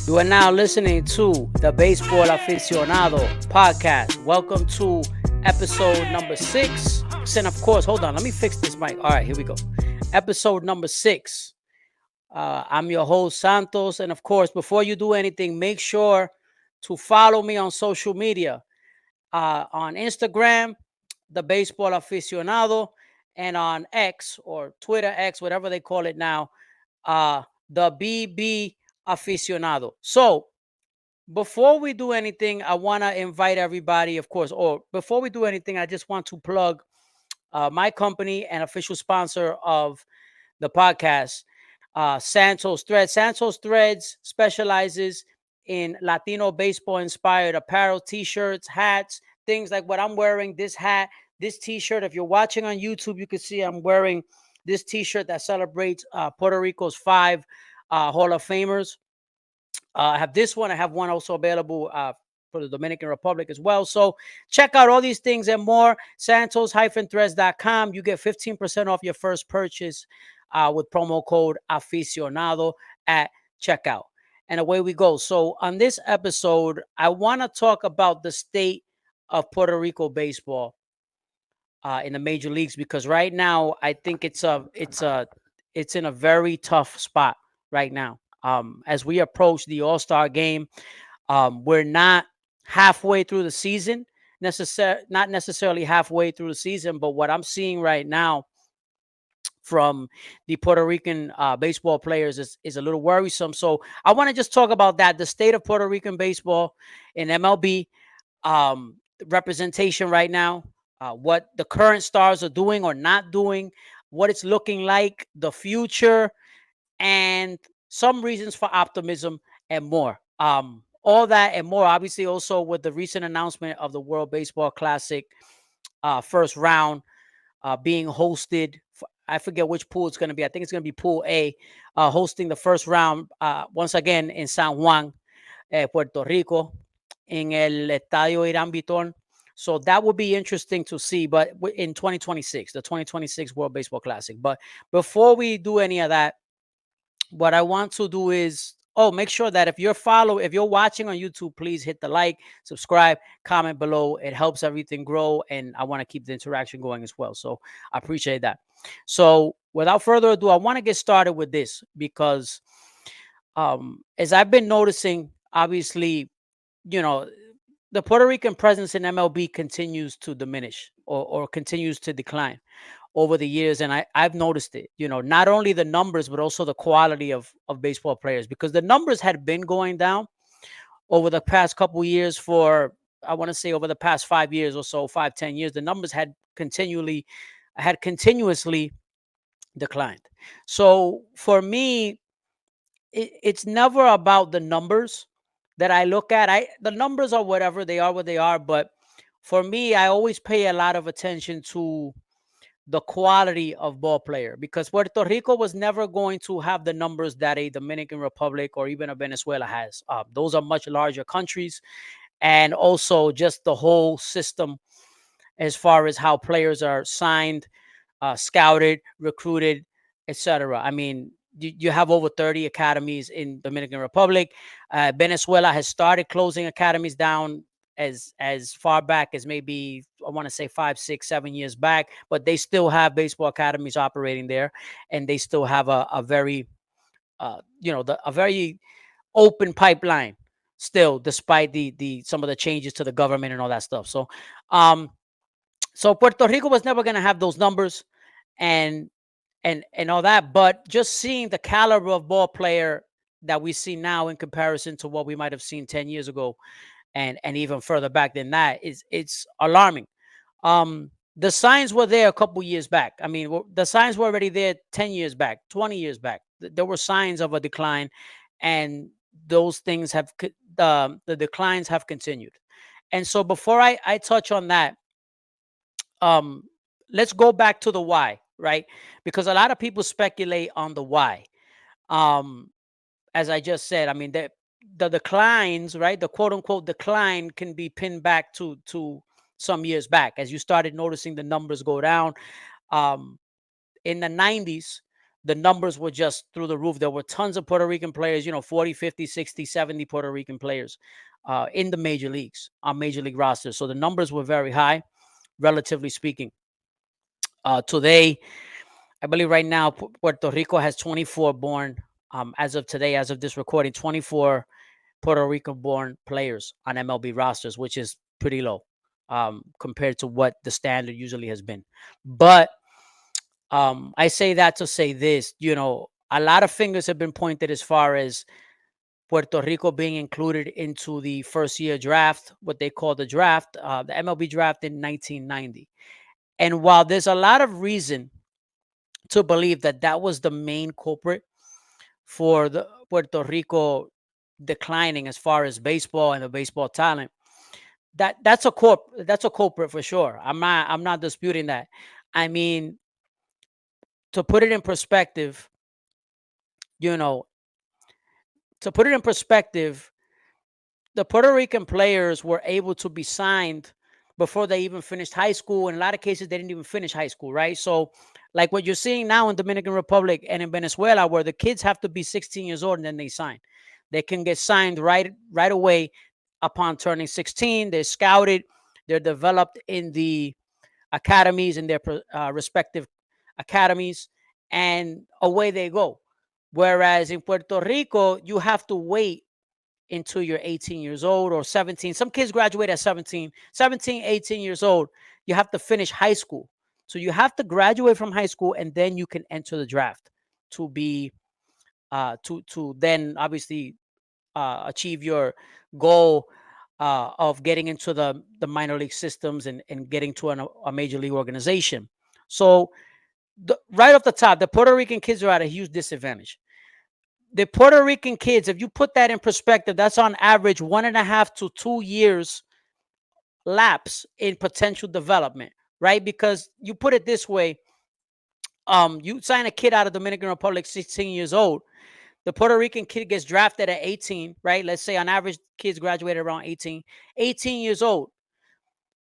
You are now listening to the Baseball Aficionado podcast. Welcome to episode number 6. And of course, hold on, let me fix this mic. All right, here we go. Episode number 6. I'm your host, Santos. And of course, before you do anything, make sure to follow me on social media. On Instagram, the Baseball Aficionado, and on X or Twitter X, whatever they call it now, the BB Aficionado. So before we do anything, I want to invite everybody, of course, or before we do anything, I just want to plug my company and official sponsor of the podcast, Santos Threads. Santos Threads specializes in Latino baseball-inspired apparel, T-shirts, hats, things like what I'm wearing, this hat, this T-shirt. If you're watching on YouTube, you can see I'm wearing this T-shirt that celebrates Puerto Rico's 5 Hall of Famers. I have this one. I have one also available for the Dominican Republic as well. So check out all these things and more. Santos-threads.com. You get 15% off your first purchase with promo code Aficionado at checkout. And away we go. So on this episode, I want to talk about the state of Puerto Rico baseball in the major leagues, because right now I think it's in a very tough spot right now. As we approach the All-Star game, we're not halfway through the season, not necessarily halfway through the season, but what I'm seeing right now from the Puerto Rican baseball players is a little worrisome. So I want to just talk about that, the state of Puerto Rican baseball in MLB, representation right now, what the current stars are doing or not doing, what it's looking like, the future, and some reasons for optimism and more. All that and more, obviously, also with the recent announcement of the World Baseball Classic first round being hosted. I forget which pool it's going to be. I think it's going to be Pool A, hosting the first round once again in San Juan, Puerto Rico, in el Estadio Irán Vitón. So that would be interesting to see, but in 2026, the 2026 World Baseball Classic. But before we do any of that, what I want to do is, make sure that if you're watching on YouTube, please hit the like, subscribe, comment below. It helps everything grow, and I want to keep the interaction going as well. So I appreciate that. So without further ado, I want to get started with this because as I've been noticing, obviously, the Puerto Rican presence in MLB continues to diminish or continues to decline over the years. And I've noticed it, not only the numbers, but also the quality of baseball players, because the numbers had been going down over the past couple of years I want to say over the past 5 years or so, 5-10 years, the numbers had continuously declined. So for me, it's never about the numbers that I look at. The numbers are whatever they are, what they are. But for me, I always pay a lot of attention to the quality of ball player, because Puerto Rico was never going to have the numbers that a Dominican Republic or even a Venezuela has. Those are much larger countries, and also just the whole system as far as how players are signed, scouted, recruited, etc. I mean, you have over 30 academies in Dominican Republic. Venezuela has started closing academies down as far back as maybe, I want to say 5, 6, 7 years back, but they still have baseball academies operating there, and they still have a very, a very open pipeline still, despite the some of the changes to the government and all that stuff. So, so Puerto Rico was never going to have those numbers and all that, but just seeing the caliber of ball player that we see now in comparison to what we might have seen 10 years ago, and even further back than that, it's alarming. The signs were there a couple years back. I mean, the signs were already there 10 years back, 20 years back. There were signs of a decline, and those things have the declines have continued. And so before I touch on that, let's go back to the why, right? Because a lot of people speculate on the why. As I just said, I mean, the declines, right? The quote unquote decline can be pinned back to some years back, as you started noticing the numbers go down. In the 90s, the numbers were just through the roof. There were tons of Puerto Rican players, 40, 50, 60, 70 Puerto Rican players in the major leagues, on major league rosters. So the numbers were very high, relatively speaking. Today, I believe right now, Puerto Rico has 24 born, as of today, as of this recording, 24 Puerto Rican-born players on MLB rosters, which is pretty low compared to what the standard usually has been. But I say that to say this, a lot of fingers have been pointed as far as Puerto Rico being included into the first-year draft, what they call the draft, the MLB draft in 1990. And while there's a lot of reason to believe that that was the main culprit for the Puerto Rico declining as far as baseball and the baseball talent, that's a culprit for sure. I'm not disputing that. I mean, to put it in perspective, the Puerto Rican players were able to be signed before they even finished high school. In a lot of cases, they didn't even finish high school, right? So, like what you're seeing now in Dominican Republic and in Venezuela, where the kids have to be 16 years old and then they sign. They can get signed right away upon turning 16. They're scouted. They're developed in the academies, in their respective academies, and away they go. Whereas in Puerto Rico, you have to wait until you're 18 years old or 17. Some kids graduate at 17, 18 years old. You have to finish high school. So you have to graduate from high school and then you can enter the draft to be to then obviously achieve your goal of getting into the minor league systems and getting to a major league organization. So right off the top, the Puerto Rican kids are at a huge disadvantage. The Puerto Rican kids, if you put that in perspective, that's on average 1.5 to 2 years lapse in potential development, right? Because you put it this way, you sign a kid out of Dominican Republic, 16 years old. The Puerto Rican kid gets drafted at 18, right? Let's say on average, kids graduate around 18 years old.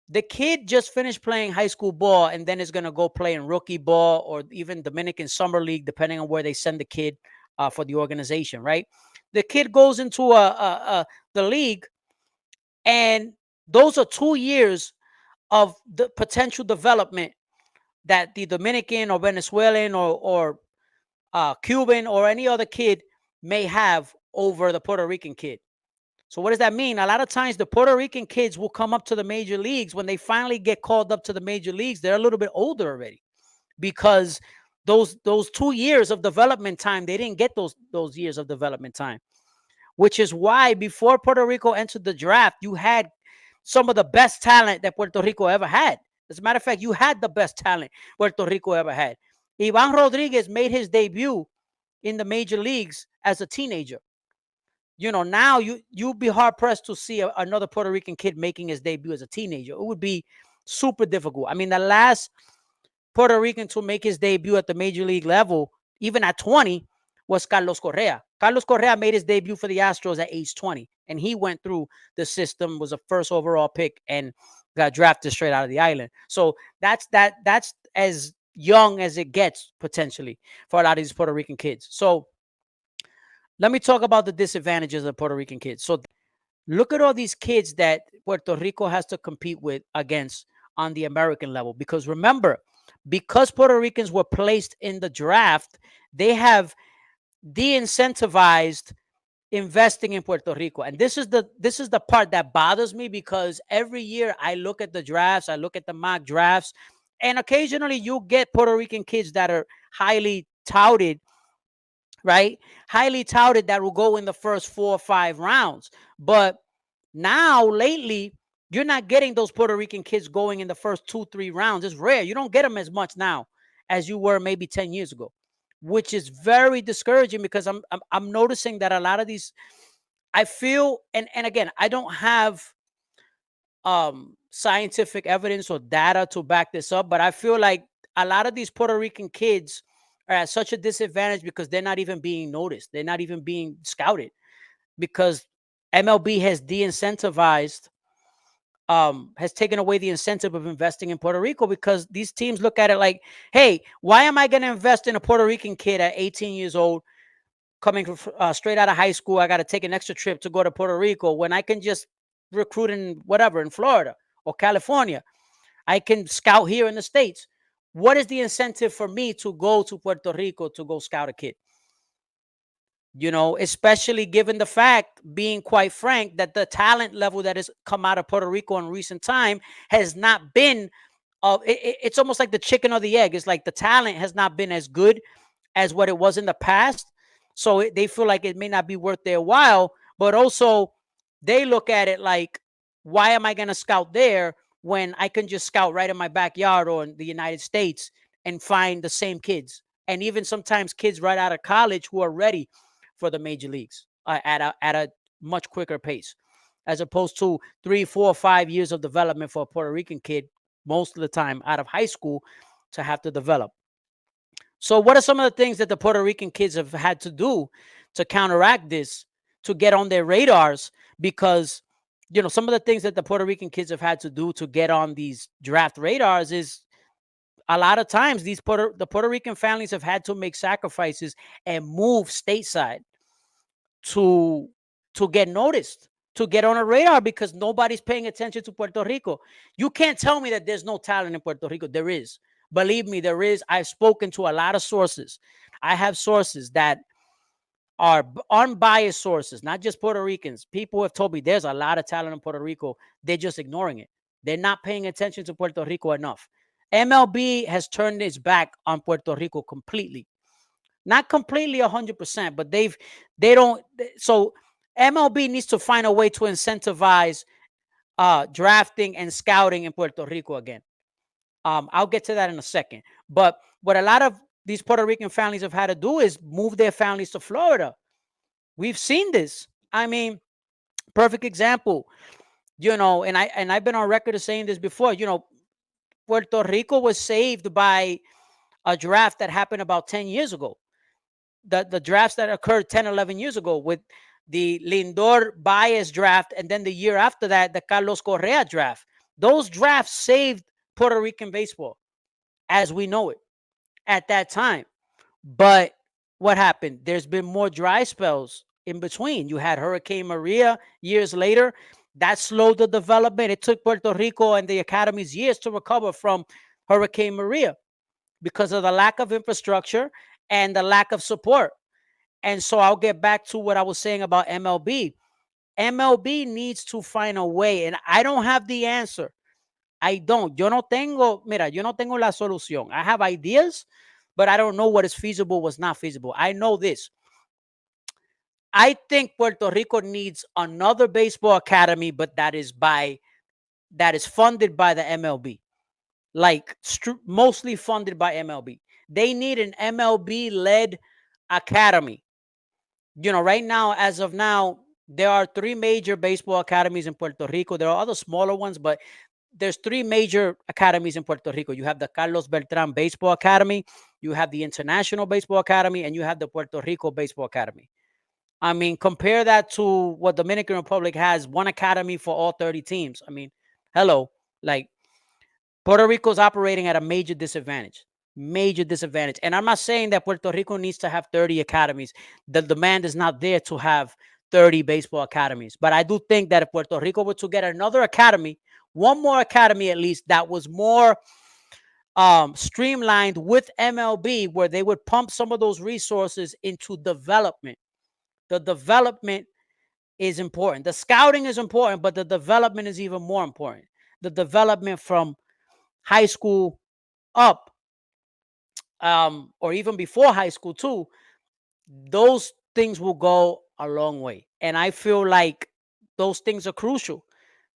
The kid just finished playing high school ball and then is going to go play in rookie ball or even Dominican Summer League, depending on where they send the kid for the organization, right? The kid goes into the league, and those are 2 years of the potential development that the Dominican or Venezuelan or Cuban or any other kid may have over the Puerto Rican kid. So what does that mean? A lot of times the Puerto Rican kids will come up to the major leagues. When they finally get called up to the major leagues, they're a little bit older already, because those 2 years of development time, they didn't get those years of development time, which is why before Puerto Rico entered the draft, you had some of the best talent that Puerto Rico ever had. As a matter of fact, you had the best talent Puerto Rico ever had. Ivan Rodriguez made his debut in the major leagues as a teenager. Now you'd be hard pressed to see another Puerto Rican kid making his debut as a teenager. It would be super difficult. I mean, the last Puerto Rican to make his debut at the major league level, even at 20, was Carlos Correa. Carlos Correa made his debut for the Astros at age 20, and he went through the system, was a first overall pick, and got drafted straight out of the island. So that's as young as it gets potentially for a lot of these Puerto Rican kids. So let me talk about the disadvantages of Puerto Rican kids. So look at all these kids that Puerto Rico has to compete with against on the American level. Because remember, because Puerto Ricans were placed in the draft, they have de-incentivized investing in Puerto Rico. And this is the part that bothers me, because every year I look at the drafts, I look at the mock drafts, and occasionally you get Puerto Rican kids that are highly touted, right? Highly touted, that will go in the first 4 or 5 rounds. But now, lately, you're not getting those Puerto Rican kids going in the first 2, 3 rounds. It's rare. You don't get them as much now as you were maybe 10 years ago, which is very discouraging, because I'm noticing that a lot of these, I feel, and again, I don't have scientific evidence or data to back this up, but I feel like a lot of these Puerto Rican kids are at such a disadvantage because they're not even being noticed. They're not even being scouted, because MLB has de-incentivized has taken away the incentive of investing in Puerto Rico, because these teams look at it like, hey, why am I going to invest in a Puerto Rican kid at 18 years old coming straight out of high school? I got to take an extra trip to go to Puerto Rico when I can just recruit in whatever, in Florida or California. I can scout here in the States. What is the incentive for me to go to Puerto Rico to go scout a kid? Especially given the fact, being quite frank, that the talent level that has come out of Puerto Rico in recent time has not been, it's almost like the chicken or the egg. It's like the talent has not been as good as what it was in the past. So they feel like it may not be worth their while, but also they look at it like, why am I going to scout there when I can just scout right in my backyard or in the United States and find the same kids? And even sometimes kids right out of college who are ready for the major leagues at a much quicker pace, as opposed to 3, 4, 5 years of development for a Puerto Rican kid most of the time out of high school to have to develop. So what are some of the things that the Puerto Rican kids have had to do to counteract this, to get on their radars? Because, some of the things that the Puerto Rican kids have had to do to get on these draft radars is, a lot of times the Puerto Rican families have had to make sacrifices and move stateside to get noticed, to get on a radar, because nobody's paying attention to Puerto Rico. You can't tell me that there's no talent in Puerto Rico. There is. Believe me, there is. I've spoken to a lot of sources. I have sources that are unbiased sources, not just Puerto Ricans. People have told me there's a lot of talent in Puerto Rico. They're just ignoring it. They're not paying attention to Puerto Rico enough. MLB has turned its back on Puerto Rico completely. Not completely 100%, but they don't. So MLB needs to find a way to incentivize drafting and scouting in Puerto Rico again. I'll get to that in a second. But what a lot of these Puerto Rican families have had to do is move their families to Florida. We've seen this. I mean, perfect example, and I've been on record of saying this before, Puerto Rico was saved by a draft that happened about 10 years ago. The drafts that occurred 10, 11 years ago, with the Lindor Baez draft, and then the year after that, the Carlos Correa draft. Those drafts saved Puerto Rican baseball as we know it at that time. But what happened? There's been more dry spells in between. You had Hurricane Maria years later. That slowed the development. It took Puerto Rico and the academies years to recover from Hurricane Maria because of the lack of infrastructure and the lack of support. And so I'll get back to what I was saying about MLB. MLB needs to find a way, and I don't have the answer. I don't. Yo no tengo la solución. I have ideas, but I don't know what is feasible, what's not feasible. I know this. I think Puerto Rico needs another baseball academy, but that is funded by the MLB. Like mostly funded by MLB. They need an MLB-led academy. Right now, as of now, there are 3 major baseball academies in Puerto Rico. There are other smaller ones, but there's 3 major academies in Puerto Rico. You have the Carlos Beltrán Baseball Academy, you have the International Baseball Academy, and you have the Puerto Rico Baseball Academy. I mean, compare that to what Dominican Republic has, 1 academy for all 30 teams. I mean, hello, like Puerto Rico's operating at a major disadvantage. And I'm not saying that Puerto Rico needs to have 30 academies. The demand is not there to have 30 baseball academies. But I do think that if Puerto Rico were to get another academy, one more academy at least, that was more streamlined with MLB, where they would pump some of those resources into development. The development is important. The scouting is important, but the development is even more important. The development from high school up, or even before high school too, those things will go a long way. And I feel like those things are crucial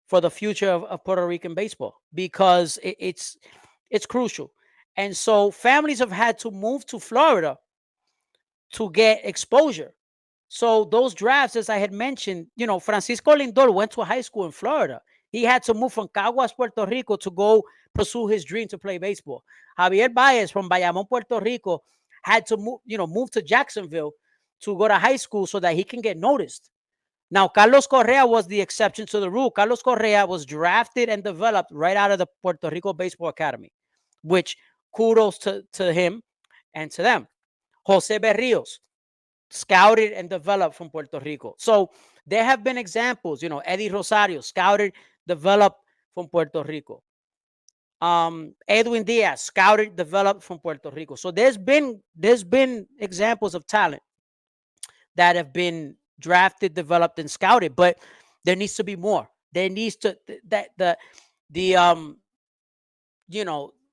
for the future of Puerto Rican baseball, because it's crucial. And so families have had to move to Florida to get exposure. So those drafts, as I had mentioned, Francisco Lindor went to a high school in Florida. He had to move from Caguas, Puerto Rico, to go pursue his dream to play baseball. Javier Baez from Bayamón, Puerto Rico, had to move to Jacksonville to go to high school so that he can get noticed. Now, Carlos Correa was the exception to the rule. Carlos Correa was drafted and developed right out of the Puerto Rico Baseball Academy, which kudos to him and to them. Jose Berrios, scouted and developed from Puerto Rico. So there have been examples, Eddie Rosario, scouted, developed from Puerto Rico. Edwin Diaz, scouted, developed from Puerto Rico. So there's been examples of talent that have been drafted, developed, and scouted, but there needs to be more. There needs to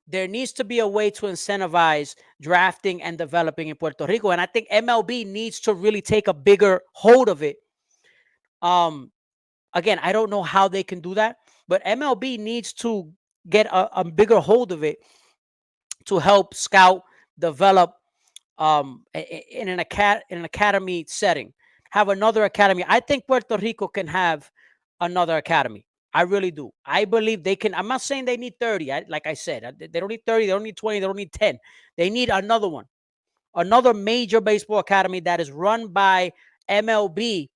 there needs to be a way to incentivize drafting and developing in Puerto Rico, and I think MLB needs to really take a bigger hold of it. Again, I don't know how they can do that, but MLB needs to get a bigger hold of it to help scout, develop, in an academy setting. Have another academy. I think Puerto Rico can have another academy. I really do. I believe they can. I'm not saying they need 30. Like I said, they don't need 30. They don't need 20. They don't need 10. They need another one. Another major baseball academy that is run by MLB.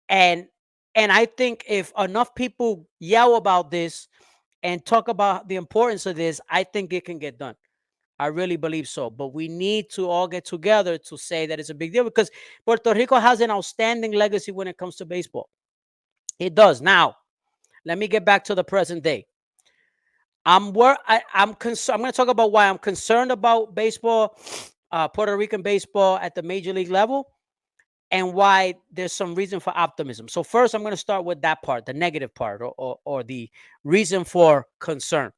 And I think if enough people yell about this and talk about the importance of this, I think it can get done. I really believe so. But we need to all get together to say that it's a big deal, because Puerto Rico has an outstanding legacy when it comes to baseball. It does. Now, let me get back to the present day. I'm going to talk about why I'm concerned about baseball, Puerto Rican baseball at the major league level, and why there's some reason for optimism. So first, I'm going to start with that part, the negative part, or the reason for concern.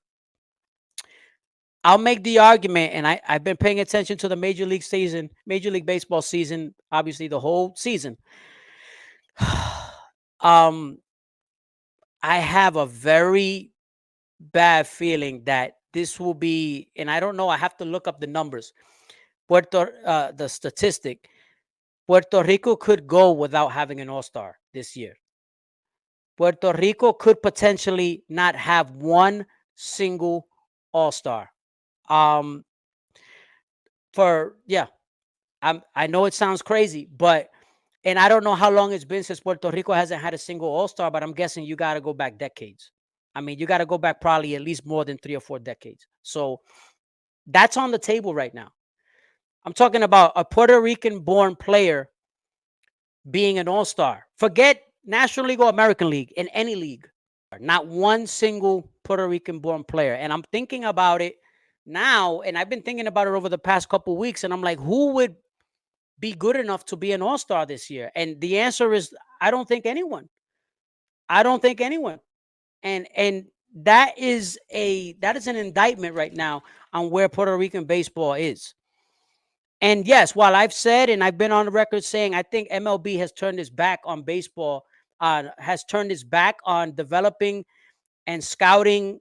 I'll make the argument, and I've been paying attention to the Major League Baseball season, obviously the whole season. I have a very bad feeling that this will be, and I don't know, I have to look up the numbers. The statistic, Puerto Rico could go without having an all-star this year. Puerto Rico could potentially not have one single all-star. I know it sounds crazy, and I don't know how long it's been since Puerto Rico hasn't had a single all-star, but I'm guessing you got to go back decades. I mean, you got to go back probably at least more than 3 or 4 decades. So that's on the table right now. I'm talking about a Puerto Rican-born player being an all-star. Forget National League or American League, in any league. Not one single Puerto Rican-born player. And I'm thinking about it now, and I've been thinking about it over the past couple of weeks, and I'm like, who would be good enough to be an all-star this year? And the answer is, I don't think anyone. And that is an indictment right now on where Puerto Rican baseball is. And yes, while I've said, and I've been on the record saying, I think MLB has turned its back on baseball, has turned its back on developing and scouting,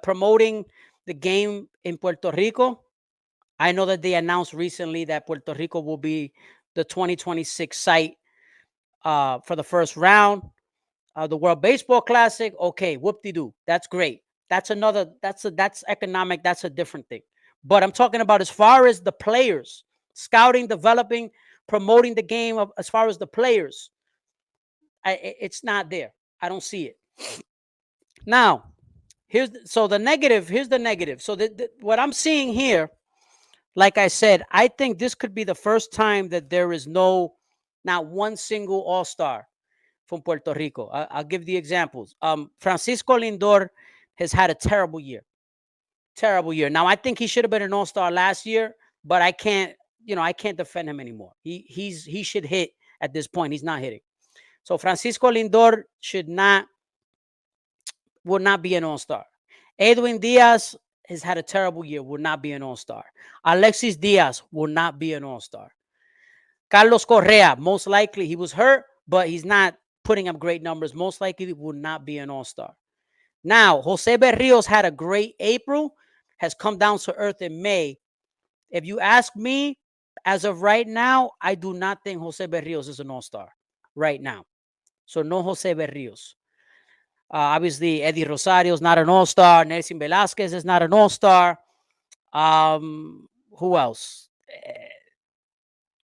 promoting the game in Puerto Rico. I know that they announced recently that Puerto Rico will be the 2026 site for the first round of the World Baseball Classic. Okay, whoop-de-doo. That's great. That's economic. That's a different thing. But I'm talking about as far as the players, scouting, developing, promoting the game, as far as the players, it's not there. I don't see it. Now, here's the negative. So what I'm seeing here, like I said, I think this could be the first time that there is not one single all-star from Puerto Rico. I'll give the examples. Francisco Lindor has had a terrible year. Now, I think he should have been an all-star last year, but I can't defend him anymore. He should hit at this point. He's not hitting. So Francisco Lindor will not be an all-star. Edwin Diaz has had a terrible year, will not be an all-star. Alexis Diaz will not be an all-star. Carlos Correa, most likely, he was hurt, but he's not putting up great numbers. Most likely will not be an all-star. Now, Jose Berrios had a great April, has come down to earth in May. If you ask me, as of right now, I do not think Jose Berrios is an all-star right now. So no Jose Berrios. Obviously, Eddie Rosario is not an all-star. Nelson Velasquez is not an all-star. Who else?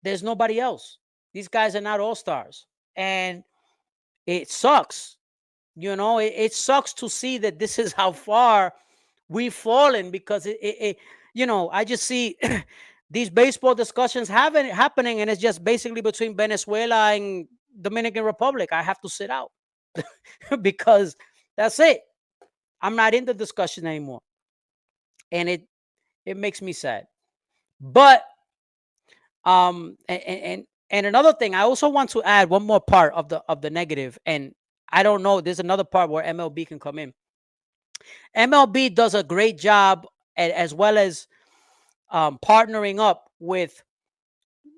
There's nobody else. These guys are not all-stars. And it sucks. It sucks to see that this is how far we've fallen, because I just see these baseball discussions happening, and it's just basically between Venezuela and Dominican Republic. I have to sit out because that's it. I'm not in the discussion anymore, and it makes me sad. But and another thing, I also want to add one more part of the negative, and I don't know, there's another part where MLB can come in. MLB does a great job, as well as partnering up with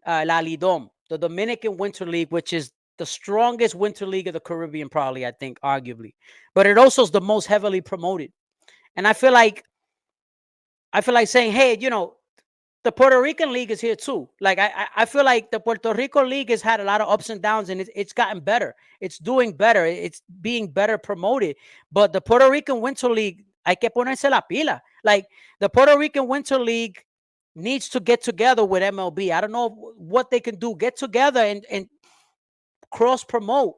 La Lidom, the Dominican Winter League, which is the strongest winter league of the Caribbean, probably, I think, arguably. But it also is the most heavily promoted. And I feel like saying, hey, the Puerto Rican League is here too. Like, I feel like the Puerto Rico League has had a lot of ups and downs, and it's gotten better. It's doing better. It's being better promoted. But the Puerto Rican Winter League, hay que ponerse la pila. Like, the Puerto Rican Winter League needs to get together with MLB. I don't know what they can do. Get together and cross promote.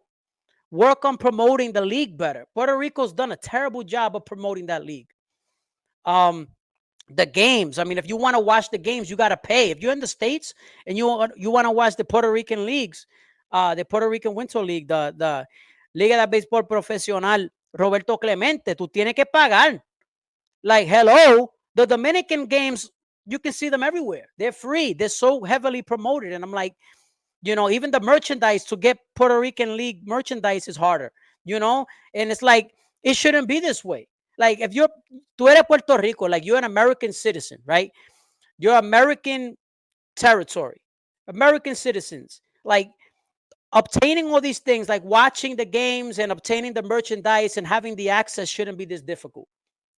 Work on promoting the league better. Puerto Rico's done a terrible job of promoting that league. The games. I mean, if you want to watch the games, you got to pay. If you're in the States and you want to watch the Puerto Rican leagues, the Puerto Rican Winter League, the Liga de Béisbol Profesional Roberto Clemente, tú tienes que pagar. Like, hello, the Dominican games, you can see them everywhere. They're free. They're so heavily promoted. And I'm like, even the merchandise, to get Puerto Rican League merchandise is harder, and it's like, it shouldn't be this way. Like, if tú eres Puerto Rico, like, you're an American citizen, right? You're American territory, American citizens. Like, obtaining all these things, like watching the games and obtaining the merchandise and having the access shouldn't be this difficult.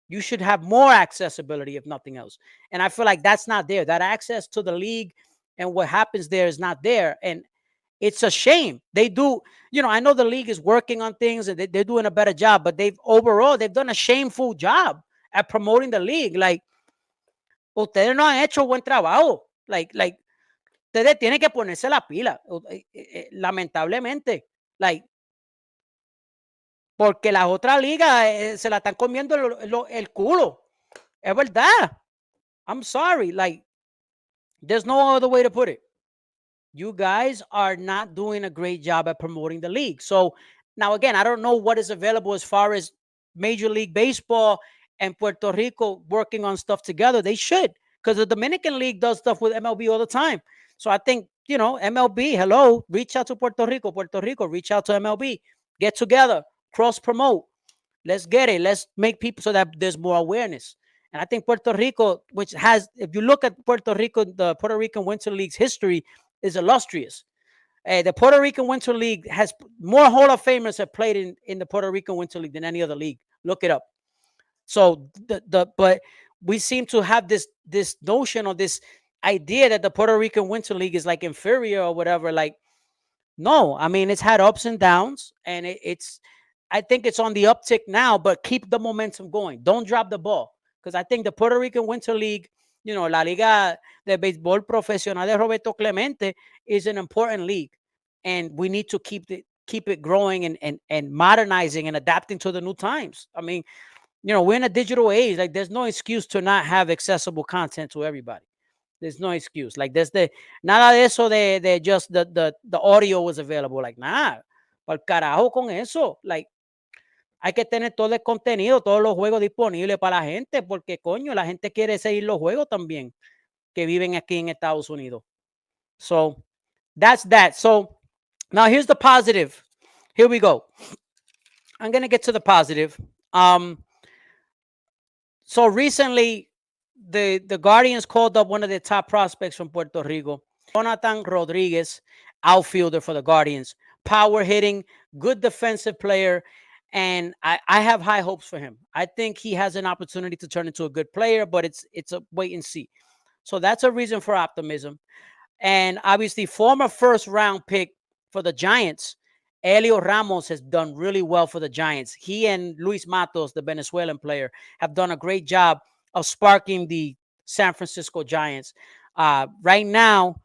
You should have more accessibility, if nothing else. And I feel like that's not there. That access to the league and what happens there is not there. And it's a shame. They do, I know the league is working on things and they're doing a better job, but they've done a shameful job at promoting the league. Like, ustedes no han hecho buen trabajo. Like, ustedes tienen que ponerse la pila. Lamentablemente. Like, porque las otras ligas se la están comiendo el culo. Es verdad. I'm sorry. Like, there's no other way to put it. You guys are not doing a great job at promoting the league. So now, again, I don't know what is available as far as Major League Baseball and Puerto Rico working on stuff together. They should, because the Dominican League does stuff with MLB all the time. So I think, MLB, hello, reach out to Puerto Rico. Puerto Rico, reach out to MLB. Get together, cross promote. Let's get it. Let's make people so that there's more awareness. And I think Puerto Rico, which has, if you look at Puerto Rico, the Puerto Rican Winter League's history is illustrious. The Puerto Rican Winter League has more Hall of Famers have played in the Puerto Rican Winter League than any other league. Look it up. So but we seem to have this notion or this idea that the Puerto Rican Winter League is like inferior or whatever. Like, no, I mean, it's had ups and downs, and I think it's on the uptick now, but keep the momentum going. Don't drop the ball. Because I think the Puerto Rican Winter League, La Liga de Béisbol Profesional de Roberto Clemente is an important league. And we need to keep it growing and modernizing and adapting to the new times. I mean, we're in a digital age. Like, there's no excuse to not have accessible content to everybody. There's no excuse. Like, there's nada de eso de just the audio was available. Like, nah, pa'l carajo con eso. Like, hay que tener todo el contenido, todos los juegos disponibles para la gente, porque, coño, la gente quiere seguir los juegos también, que viven aquí en Estados Unidos. So, that's that. So, now here's the positive. Here we go. I'm going to get to the positive. So, recently, the Guardians called up one of their top prospects from Puerto Rico, Johnathan Rodriguez, outfielder for the Guardians. Power hitting, good defensive player. And I have high hopes for him. I think he has an opportunity to turn into a good player, but it's a wait and see. So that's a reason for optimism. And obviously, former first-round pick for the Giants, Heliot Ramos, has done really well for the Giants. He and Luis Matos, the Venezuelan player, have done a great job of sparking the San Francisco Giants. Right now,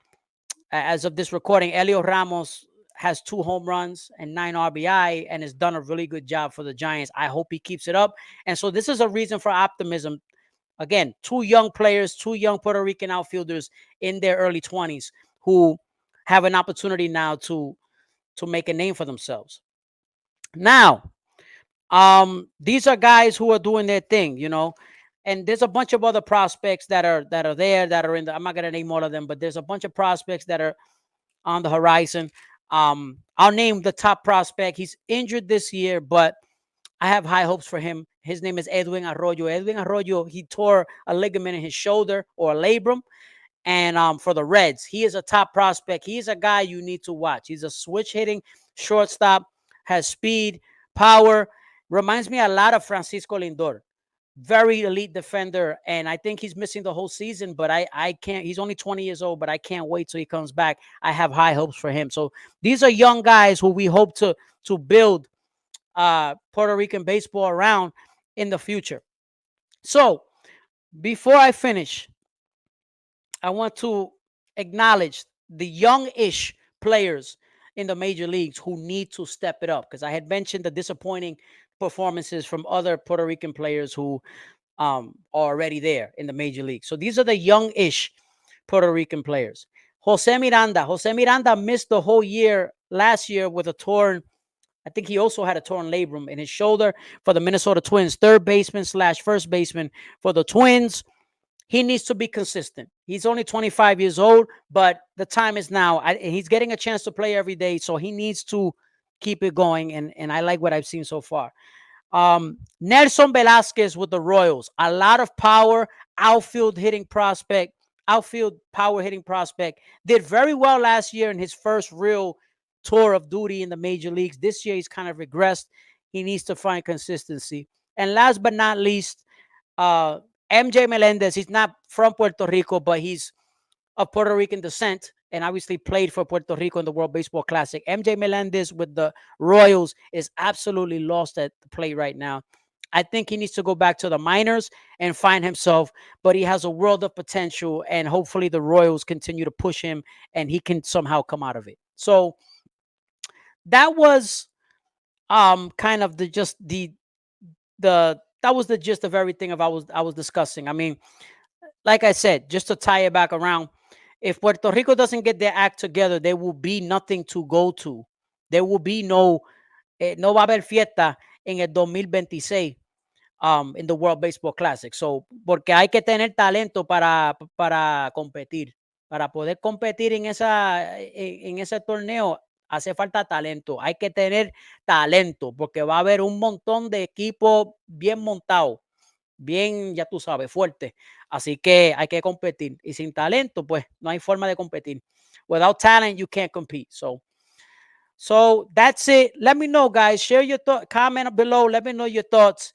as of this recording, Heliot Ramos has 2 home runs and 9 RBI and has done a really good job for the Giants. I hope he keeps it up. And so this is a reason for optimism. Again, 2 young players, 2 young Puerto Rican outfielders in their early 20s who have an opportunity now to make a name for themselves. Now, these are guys who are doing their thing, you know, and there's a bunch of other prospects that are there, that are in the, I'm not going to name all of them, but there's a bunch of prospects that are on the horizon. I'll name the top prospect. He's injured this year, but I have high hopes for him. His name is Edwin Arroyo. Edwin Arroyo, he tore a ligament in his shoulder, or a labrum. And for the Reds, he is a top prospect. He is a guy you need to watch. He's a switch hitting shortstop, has speed, power. Reminds me a lot of Francisco Lindor. Very elite defender, and I think he's missing the whole season, but I can't. He's only 20 years old, but I can't wait till he comes back. I have high hopes for him. So these are young guys who we hope to build Puerto Rican baseball around in the future. So before I finish, I want to acknowledge the young-ish players in the major leagues who need to step it up, because I had mentioned the disappointing performances from other Puerto Rican players who are already there in the major league. So these are the young-ish Puerto Rican players. Jose Miranda missed the whole year last year with a torn, I think he also had a torn labrum in his shoulder for the Minnesota Twins, third baseman / first baseman for the Twins. He needs to be consistent. He's only 25 years old, but the time is now. He's getting a chance to play every day, so he needs to keep it going, and I like what I've seen so far. Nelson Velasquez with the Royals. A lot of power, outfield power hitting prospect. Did very well last year in his first real tour of duty in the major leagues. This year, he's kind of regressed. He needs to find consistency. And last but not least, MJ Melendez. He's not from Puerto Rico, but he's of Puerto Rican descent and obviously played for Puerto Rico in the World Baseball Classic. MJ Melendez with the Royals is absolutely lost at the plate right now. I think he needs to go back to the minors and find himself, but he has a world of potential, and hopefully the Royals continue to push him and he can somehow come out of it. So that was kind of that was the gist of everything I was discussing. I mean, like I said, just to tie it back around, if Puerto Rico doesn't get their act together, there will be nothing to go to. There will be no va a haber fiesta en el 2026 in the World Baseball Classic. So, porque hay que tener talento para competir. Para poder competir en ese torneo, hace falta talento. Hay que tener talento, porque va a haber un montón de equipos bien montados, bien, ya tú sabes, fuerte. Así que hay que competir. Y sin talento, pues, no hay forma de competir. Without talent, you can't compete. So that's it. Let me know, guys. Share your thoughts. Comment below. Let me know your thoughts.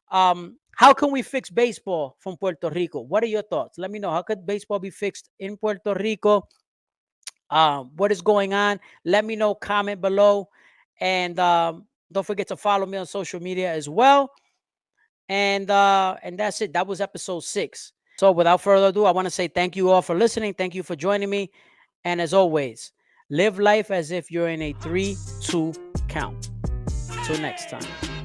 How can we fix baseball from Puerto Rico? What are your thoughts? Let me know. How could baseball be fixed in Puerto Rico? What is going on? Let me know. Comment below. And don't forget to follow me on social media as well. And that's it. That was episode 6. So without further ado, I want to say thank you all for listening. Thank you for joining me. And as always, live life as if you're in a 3-2 count. Till next time.